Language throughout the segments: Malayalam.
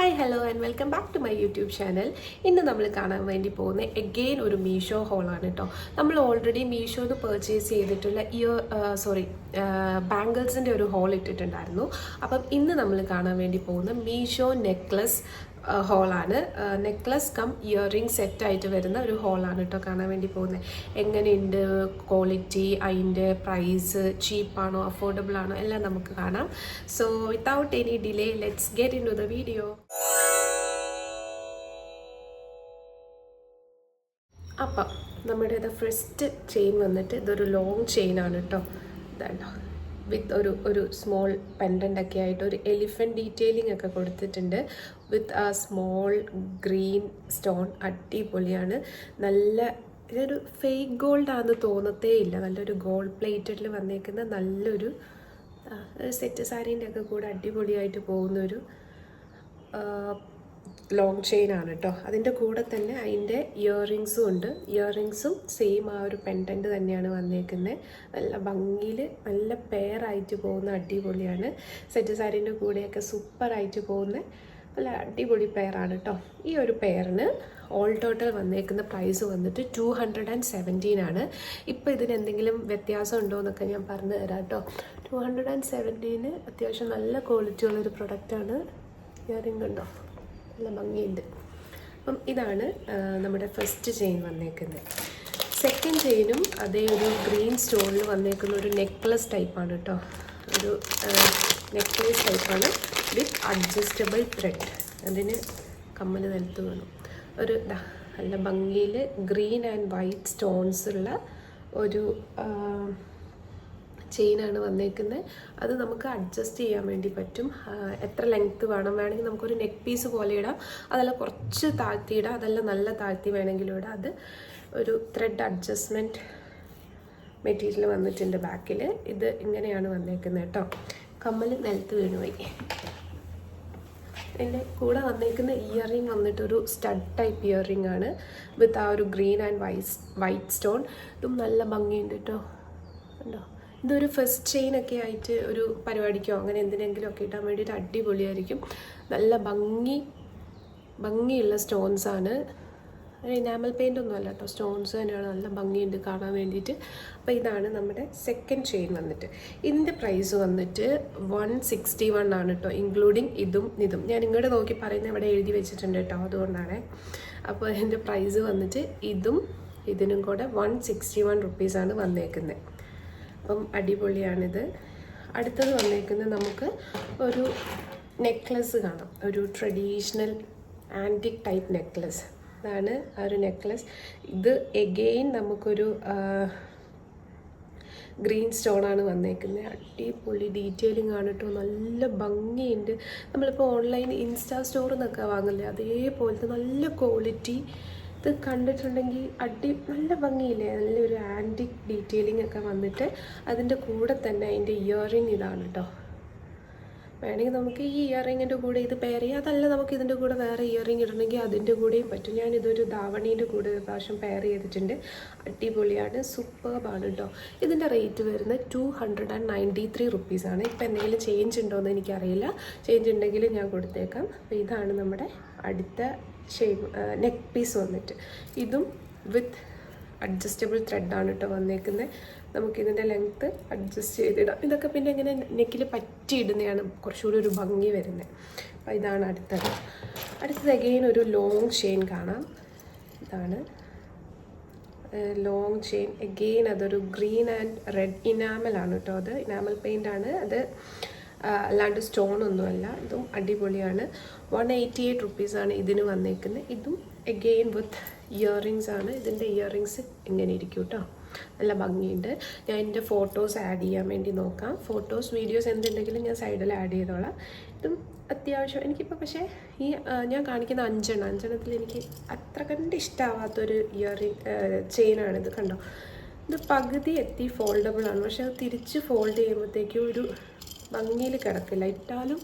Hi hello and welcome back to my YouTube channel. ഇന്ന് നമ്മൾ കാണാൻ വേണ്ടി പോകുന്ന എഗെയിൻ ഒരു മീഷോ ഹോളാണ് കേട്ടോ. നമ്മൾ ഓൾറെഡി മീഷോന്ന് പർച്ചേസ് ചെയ്തിട്ടുള്ള ബാംഗിൾസിൻ്റെ ഒരു ഹോൾ ഇട്ടിട്ടുണ്ടായിരുന്നു. അപ്പം ഇന്ന് നമ്മൾ കാണാൻ വേണ്ടി പോകുന്ന മീഷോ നെക്ലസ് ഹോളാണ്. നെക്ലസ് കം ഇയറിംഗ് സെറ്റായിട്ട് വരുന്ന ഒരു ഹോളാണ് കേട്ടോ കാണാൻ വേണ്ടി പോകുന്നത്. എങ്ങനെയുണ്ട് ക്വാളിറ്റി, അതിൻ്റെ പ്രൈസ്, ചീപ്പാണോ അഫോർഡബിൾ ആണോ എല്ലാം നമുക്ക് കാണാം. So without any delay let's get in to the video. അപ്പം നമ്മുടെ ഫസ്റ്റ് ചെയിൻ വന്നിട്ട് ഇതൊരു ലോങ് ചെയിനാണ് കേട്ടോ. ഇതാണ്ടോ വിത്ത് ഒരു സ്മോൾ പെൻഡൻ്റ് ഒക്കെ ആയിട്ട് ഒരു എലിഫൻറ്റ് ഡീറ്റെയിലിംഗ് ഒക്കെ കൊടുത്തിട്ടുണ്ട്. വിത്ത് ആ സ്മോൾ ഗ്രീൻ സ്റ്റോൺ. അടിപൊളിയാണ്. നല്ല ഇതൊരു ഫേക്ക് ഗോൾഡ് ആണെന്ന് തോന്നത്തേ ഇല്ല. നല്ലൊരു ഗോൾഡ് പ്ലേറ്റഡിൽ വന്നേക്കുന്ന നല്ലൊരു സെറ്റ് സാരീൻ്റെ ഒക്കെ കൂടെ അടിപൊളിയായിട്ട് പോകുന്നൊരു ലോങ് ചെയിൻ ആണ് കേട്ടോ. അതിൻ്റെ കൂടെ തന്നെ അതിൻ്റെ ഇയറിങ്സും ഉണ്ട്. ഇയറിങ്സും സെയിം ആ ഒരു പെൻഡൻറ്റ് തന്നെയാണ് വന്നേക്കുന്നത്. നല്ല ഭംഗിയിൽ നല്ല പെയറായിട്ട് പോകുന്ന അടിപൊളിയാണ്. സെറ്റ് സാരീൻ്റെ കൂടെയൊക്കെ സൂപ്പറായിട്ട് പോകുന്ന നല്ല അടിപൊളി പെയറാണ് കേട്ടോ. ഈ ഒരു പെയറിന് ഓൾ ടോട്ടൽ വന്നേക്കുന്ന പ്രൈസ് വന്നിട്ട് 217 ആണ്. ഇപ്പോൾ ഇതിന് എന്തെങ്കിലും വ്യത്യാസം ഉണ്ടോ എന്നൊക്കെ ഞാൻ പറഞ്ഞു തരാം കേട്ടോ. 217 അത്യാവശ്യം നല്ല ക്വാളിറ്റി ഉള്ളൊരു പ്രൊഡക്റ്റാണ്. ഇയറിംഗ് ഉണ്ടോ, നല്ല ഭംഗിയുണ്ട്. അപ്പം ഇതാണ് നമ്മുടെ ഫസ്റ്റ് ചെയിൻ വന്നേക്കുന്നത്. സെക്കൻഡ് ചെയിനും അതേ ഒരു ഗ്രീൻ സ്റ്റോണിൽ വന്നേക്കുന്ന ഒരു നെക്ലസ് ടൈപ്പാണ് കേട്ടോ. ഒരു നെക്ലേസ് ടൈപ്പാണ് വിത്ത് അഡ്ജസ്റ്റബിൾ ത്രെഡ്. അതിന് കമ്മൽ നിലത്ത് വേണം. ഒരു നല്ല ഭംഗിയിൽ ഗ്രീൻ ആൻഡ് വൈറ്റ് സ്റ്റോൺസ് ഉള്ള ഒരു ചെയിനാണ് വന്നേക്കുന്നത്. അത് നമുക്ക് അഡ്ജസ്റ്റ് ചെയ്യാൻ വേണ്ടി പറ്റും. എത്ര ലെങ്ത്ത് വേണമെങ്കിൽ നമുക്കൊരു നെക്ക് പീസ് പോലെ ഇടാം. അതെല്ലാം കുറച്ച് താഴ്ത്തി ഇടാം. അതെല്ലാം നല്ല താഴ്ത്തി വേണമെങ്കിലും ഇടാം. അത് ഒരു ത്രെഡ് അഡ്ജസ്റ്റ്മെൻറ്റ് മെറ്റീരിയൽ വന്നിട്ടുണ്ട് ബാക്കിൽ. ഇത് ഇങ്ങനെയാണ് വന്നേക്കുന്നത് കേട്ടോ. കമ്മൽ നിലത്ത് വീണുപോയി. എൻ്റെ കൂടെ വന്നേക്കുന്ന ഇയറിംഗ് വന്നിട്ടൊരു സ്റ്റഡ് ടൈപ്പ് ഇയറിംഗ് ആണ് വിത്ത് ആ ഒരു ഗ്രീൻ ആൻഡ് വൈറ്റ് സ്റ്റോൺ. ഇതും നല്ല ഭംഗിയുണ്ട് കേട്ടോ. ഉണ്ടോ, ഇതൊരു ഫസ്റ്റ് ചെയിനൊക്കെ ആയിട്ട് ഒരു പരിപാടിക്കോ അങ്ങനെ എന്തിനെങ്കിലും ഒക്കെ ഇടാൻ വേണ്ടിയിട്ട് അടിപൊളിയായിരിക്കും. നല്ല ഭംഗിയുള്ള സ്റ്റോൺസാണ്. ഇനാമൽ പെയിൻ്റ് ഒന്നും അല്ല കേട്ടോ, സ്റ്റോൺസ് തന്നെയാണ്. നല്ല ഭംഗിയുണ്ട് കാണാൻ വേണ്ടിയിട്ട്. അപ്പോൾ ഇതാണ് നമ്മുടെ സെക്കൻഡ് ചെയിൻ വന്നിട്ട്. ഇതിൻ്റെ പ്രൈസ് വന്നിട്ട് 161 ആണ് കേട്ടോ, ഇൻക്ലൂഡിങ് ഇതും. ഞാൻ ഇങ്ങോട്ട് നോക്കി പറയുന്നത് ഇവിടെ എഴുതി വെച്ചിട്ടുണ്ട് കേട്ടോ, അതുകൊണ്ടാണ്. അപ്പോൾ ഇതിൻ്റെ പ്രൈസ് വന്നിട്ട് ഇതിനും കൂടെ 161 റുപ്പീസാണ് വന്നേക്കുന്നത്. അപ്പം അടിപൊളിയാണിത്. അടുത്തത് വന്നേക്കുന്നത് നമുക്ക് ഒരു നെക്ലസ് കാണാം. ഒരു ട്രഡീഷണൽ ആൻറ്റിക് ടൈപ്പ് നെക്ലസ്. ഇതാണ് ആ ഒരു നെക്ലസ്. ഇത് എഗെയിൻ നമുക്കൊരു ഗ്രീൻ സ്റ്റോണാണ് വന്നേക്കുന്നത്. അടിപൊളി ഡീറ്റെയിലിംഗ് ആണ് കേട്ടോ. നല്ല ഭംഗിയുണ്ട്. നമ്മളിപ്പോൾ ഓൺലൈൻ ഇൻസ്റ്റാ സ്റ്റോറിൽ നിന്നൊക്കെ വാങ്ങില്ലേ, അതേപോലത്തെ നല്ല ക്വാളിറ്റി. ഇത് കണ്ടിട്ടുണ്ടെങ്കിൽ നല്ല ഭംഗിയില്ലേ. നല്ലൊരു ആൻറ്റിക് ഡീറ്റെയിലിംഗ് ഒക്കെ വന്നിട്ട് അതിൻ്റെ കൂടെ തന്നെ അതിൻ്റെ ഇയറിംഗ് ഇതാണ് കേട്ടോ. വേണമെങ്കിൽ നമുക്ക് ഈ ഇയറിങ്ങിൻ്റെ കൂടെ ഇത് പെയർ ചെയ്യാം. അതല്ല നമുക്ക് ഇതിൻ്റെ കൂടെ വേറെ ഇയറിംഗ് ഇടണമെങ്കിൽ അതിൻ്റെ കൂടെയും പറ്റും. ഞാനിതൊരു ധാവണീൻ്റെ കൂടെ ഒരു പ്രാവശ്യം പെയർ ചെയ്തിട്ടുണ്ട്. അടിപൊളിയാണ്, സൂപ്പർബാണ് കേട്ടോ. ഇതിൻ്റെ റേറ്റ് വരുന്നത് 293 റുപ്പീസാണ്. ഇപ്പോൾ എന്തെങ്കിലും ചേഞ്ച് ഉണ്ടോ എന്ന് എനിക്കറിയില്ല. ചേഞ്ച് ഉണ്ടെങ്കിൽ ഞാൻ കൊടുത്തേക്കാം. അപ്പോൾ ഇതാണ് നമ്മുടെ അടുത്ത നെക്ക് പീസ് വന്നിട്ട്. ഇതും വിത്ത് അഡ്ജസ്റ്റബിൾ ത്രെഡാണ് കേട്ടോ വന്നേക്കുന്നത്. നമുക്കിതിൻ്റെ ലെങ്ത്ത് അഡ്ജസ്റ്റ് ചെയ്തിടാം. ഇതൊക്കെ പിന്നെ ഇങ്ങനെ നെക്കിൽ പറ്റിയിടുന്നതാണ് കുറച്ചുകൂടി ഒരു ഭംഗി വരുന്നത്. അപ്പോൾ ഇതാണ് അടുത്തത് അഗെയിൻ ഒരു ലോങ് ചെയിൻ കാണാം. ഇതാണ് ലോങ് ചെയിൻ. അഗെയിൻ അതൊരു ഗ്രീൻ ആൻഡ് റെഡ് ഇനാമലാണ് കേട്ടോ. അത് ഇനാമൽ പെയിൻ്റാണ്. അത് അല്ലാണ്ട് സ്റ്റോണൊന്നുമല്ല. ഇതും അടിപൊളിയാണ്. 188 റുപ്പീസാണ് ഇതിന് വന്നേക്കുന്നത്. ഇതും അഗെയിൻ വിത്ത് ഇയറിങ്സ് ആണ്. ഇതിൻ്റെ ഇയറിങ്സ് ഇങ്ങനെ ഇരിക്കും കേട്ടോ. നല്ല ഭംഗിയുണ്ട്. ഞാൻ എൻ്റെ ഫോട്ടോസ് ആഡ് ചെയ്യാൻ വേണ്ടി നോക്കാം. ഫോട്ടോസ് വീഡിയോസ് എന്തുണ്ടെങ്കിലും ഞാൻ സൈഡിൽ ആഡ് ചെയ്തോളാം. ഇതും അത്യാവശ്യം എനിക്കിപ്പോൾ പക്ഷേ ഈ ഞാൻ കാണിക്കുന്ന അഞ്ചെണ്ണത്തിൽ എനിക്ക് അത്ര കണ്ട് ഇഷ്ടമാവാത്തൊരു ചെയിനാണിത്. കണ്ടോ, ഇത് പകുതി എത്തി ഫോൾഡബിളാണ്. പക്ഷെ അത് തിരിച്ച് ഫോൾഡ് ചെയ്യുമ്പോഴത്തേക്കും ഒരു ഭംഗിയിൽ കിടക്കില്ല. ഇട്ടാലും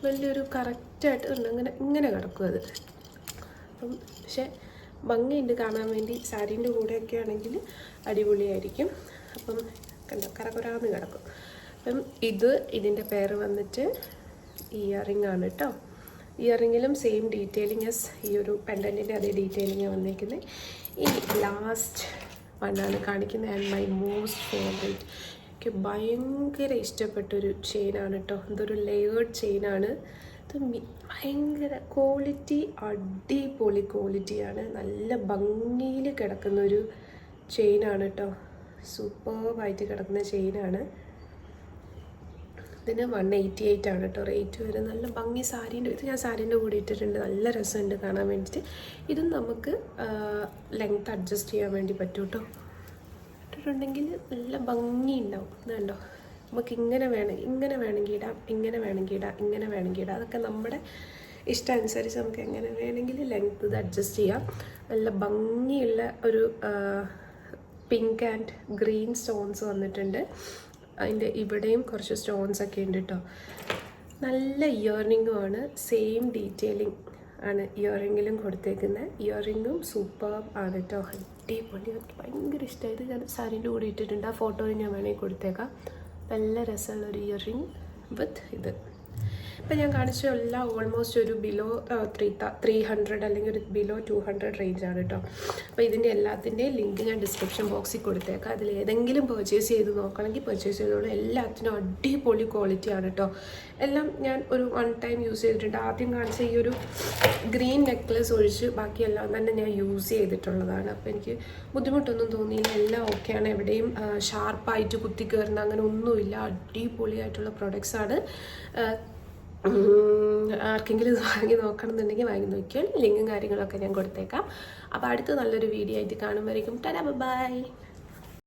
വലിയൊരു കറക്റ്റായിട്ട് ഇങ്ങനെ കിടക്കും അത്. അപ്പം പക്ഷേ ഭംഗിയുണ്ട് കാണാൻ വേണ്ടി. സാരീൻ്റെ കൂടെയൊക്കെ ആണെങ്കിൽ അടിപൊളിയായിരിക്കും. അപ്പം കണ്ടോ, കറകുറാന്ന് കിടക്കും. അപ്പം ഇതിൻ്റെ പേര് വന്നിട്ട് ഇയറിംഗ് ആണ് കേട്ടോ. ഇയറിങ്ങിലും സെയിം ഡീറ്റെയിലിംഗ് എസ് ഈ ഒരു പെൻഡൻറ്റിൻ്റെ അതേ ഡീറ്റെയിലിംഗ് വന്നേക്കുന്നത്. ഇനി ലാസ്റ്റ് വണ്ണാണ് കാണിക്കുന്നത് ആൻഡ് മൈ മോസ്റ്റ് ഫേവറേറ്റ്. എനിക്ക് ഭയങ്കര ഇഷ്ടപ്പെട്ടൊരു ചെയിനാണ് കേട്ടോ. ഇതൊരു ലെയേർഡ് ചെയിനാണ്. ഇത് ഭയങ്കര ക്വാളിറ്റി, അടിപൊളി ക്വാളിറ്റിയാണ്. നല്ല ഭംഗിയിൽ കിടക്കുന്നൊരു ചെയിനാണ് കേട്ടോ. സൂപ്പർബായിട്ട് കിടക്കുന്ന ചെയിനാണ്. ഇതിന് 188 ആണ് കേട്ടോ റേറ്റ് വരുന്നത്. നല്ല ഭംഗി സാരീൻ്റെ, ഇത് ഞാൻ സാരീൻ്റെ കൂടെ ഇട്ടിട്ടുണ്ട്. നല്ല രസമുണ്ട് കാണാൻ വേണ്ടിയിട്ട്. ഇതും നമുക്ക് ലെങ്ത് അഡ്ജസ്റ്റ് ചെയ്യാൻ വേണ്ടി പറ്റും കേട്ടോ. ഇട്ടിട്ടുണ്ടെങ്കിൽ നല്ല ഭംഗി ഉണ്ടാവും. ഇതുണ്ടോ, നമുക്ക് ഇങ്ങനെ വേണമെങ്കിൽ ഇടാം, ഇങ്ങനെ വേണമെങ്കിൽ ഇടാം, ഇങ്ങനെ വേണമെങ്കിൽ ഇടാം. അതൊക്കെ നമ്മുടെ ഇഷ്ടം അനുസരിച്ച് നമുക്ക് എങ്ങനെ വേണമെങ്കിൽ ലെങ്ത് ഇത് അഡ്ജസ്റ്റ് ചെയ്യാം. നല്ല ഭംഗിയുള്ള ഒരു പിങ്ക് ആൻഡ് ഗ്രീൻ സ്റ്റോൺസ് വന്നിട്ടുണ്ട്. അതിൻ്റെ ഇവിടെയും കുറച്ച് സ്റ്റോൺസ് ഒക്കെ ഉണ്ട് കേട്ടോ. നല്ല ഇയറിങ്ങും ആണ്. സെയിം ഡീറ്റെയിലിംഗ് ആണ് ഇയറിങ്ങിലും കൊടുത്തേക്കുന്നത്. ഇയറിങ്ങും സൂപ്പർ ആണ് കേട്ടോ. അടിപൊളി, എനിക്ക് ഭയങ്കര ഇഷ്ടമായി. ഇത് ഞാൻ സാരീൻ്റെ കൂടെ ഇട്ടിട്ടുണ്ട്. ആ ഫോട്ടോയിൽ ഞാൻ വേണമെങ്കിൽ കൊടുത്തേക്കാം. നല്ല രസമുള്ളൊരു ഇയറിങ് വിത്ത് ഇത്. ഇപ്പം ഞാൻ കാണിച്ച എല്ലാം ഓൾമോസ്റ്റ് ഒരു ബിലോ 300 അല്ലെങ്കിൽ ഒരു ബിലോ 200 റേഞ്ചാണ് കേട്ടോ. അപ്പോൾ ഇതിൻ്റെ എല്ലാത്തിൻ്റെയും ലിങ്ക് ഞാൻ ഡിസ്ക്രിപ്ഷൻ ബോക്സിൽ കൊടുത്തേക്കാം. അതിൽ ഏതെങ്കിലും പർച്ചേസ് ചെയ്ത് നോക്കണമെങ്കിൽ പർച്ചേസ് ചെയ്തോളൂ. എല്ലാത്തിനും അടിപൊളി ക്വാളിറ്റിയാണ് കേട്ടോ. എല്ലാം ഞാൻ ഒരു 1 ടൈം യൂസ് ചെയ്തിട്ടുണ്ട്. ആദ്യം കാണിച്ച ഈ ഒരു ഗ്രീൻ നെക്ലസ് ഒഴിച്ച് ബാക്കിയെല്ലാം തന്നെ ഞാൻ യൂസ് ചെയ്തിട്ടുള്ളതാണ്. അപ്പോൾ എനിക്ക് ബുദ്ധിമുട്ടൊന്നും തോന്നിയില്ല. എല്ലാം ഓക്കെയാണ്. എവിടെയും ഷാർപ്പായിട്ട് കുത്തി കയറുന്ന അങ്ങനെ ഒന്നുമില്ല. അടിപൊളിയായിട്ടുള്ള പ്രൊഡക്ട്സാണ്. ആർക്കെങ്കിലും ഇത് വാങ്ങി നോക്കണമെന്നുണ്ടെങ്കിൽ വാങ്ങി നോക്കിയാൽ ലിങ്കും കാര്യങ്ങളൊക്കെ ഞാൻ കൊടുത്തേക്കാം. അപ്പോൾ അടുത്ത നല്ലൊരു വീഡിയോ ആയിട്ട് കാണുമ്പോഴേക്കും ടാറ്റാ ബൈ.